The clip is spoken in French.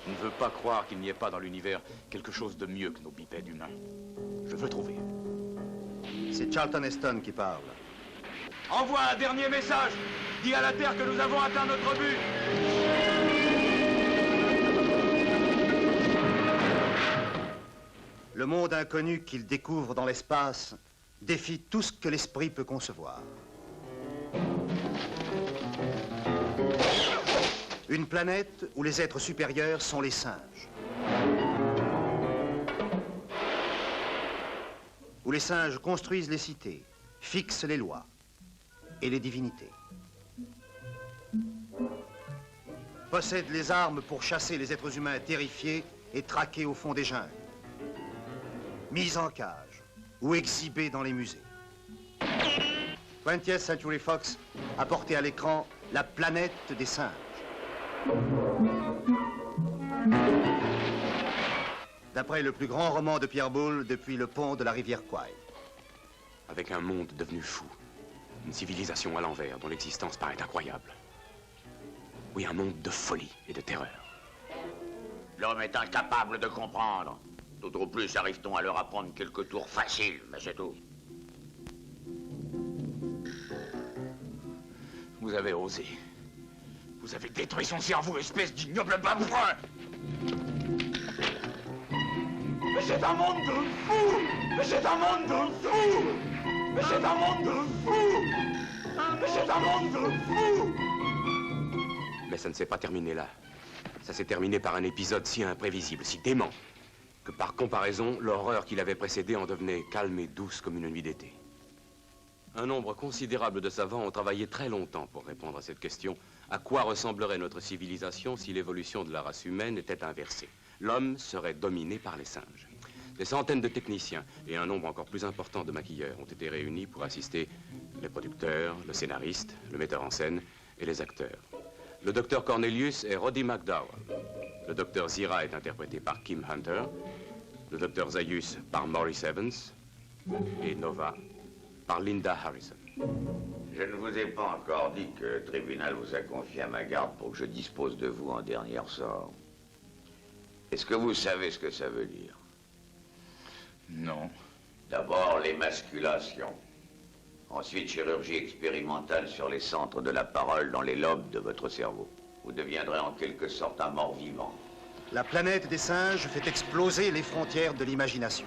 Je ne veux pas croire qu'il n'y ait pas dans l'univers quelque chose de mieux que nos bipèdes humains. Je veux trouver. C'est Charlton Heston qui parle. Envoie un dernier message. Dis à la Terre que nous avons atteint notre but. Le monde inconnu qu'il découvre dans l'espace défie tout ce que l'esprit peut concevoir. Une planète où les êtres supérieurs sont les singes. Où les singes construisent les cités, fixent les lois et les divinités. Possèdent les armes pour chasser les êtres humains terrifiés et traqués au fond des jungles. Mis en cage ou exhibés dans les musées. 20th Century Fox a porté à l'écran La planète des singes. D'après le plus grand roman de Pierre Boulle depuis le pont de la rivière Kwai. Avec un monde devenu fou, une civilisation à l'envers dont l'existence paraît incroyable. Oui, un monde de folie et de terreur. L'homme est incapable de comprendre. Tout au plus arrive-t-on à leur apprendre quelques tours faciles, mais c'est tout. Vous avez osé. Vous avez détruit son cerveau, espèce d'ignoble babouin. Mais c'est un monde de fous! Mais c'est un monde de fous! Mais c'est un monde de fous! Mais c'est un monde de fous! Mais ça ne s'est pas terminé là. Ça s'est terminé par un épisode si imprévisible, si dément, que par comparaison, l'horreur qui l'avait précédé en devenait calme et douce comme une nuit d'été. Un nombre considérable de savants ont travaillé très longtemps pour répondre à cette question. À quoi ressemblerait notre civilisation si l'évolution de la race humaine était inversée? L'homme serait dominé par les singes. Des centaines de techniciens et un nombre encore plus important de maquilleurs ont été réunis pour assister les producteurs, le scénariste, le metteur en scène et les acteurs. Le docteur Cornelius est Roddy McDowall. Le docteur Zira est interprété par Kim Hunter. Le docteur Zaius par Maurice Evans. Et Nova par Linda Harrison. Je ne vous ai pas encore dit que le tribunal vous a confié à ma garde pour que je dispose de vous en dernier ressort. Est-ce que vous savez ce que ça veut dire? Non. D'abord, l'émasculation. Ensuite, chirurgie expérimentale sur les centres de la parole dans les lobes de votre cerveau. Vous deviendrez en quelque sorte un mort-vivant. La planète des singes fait exploser les frontières de l'imagination.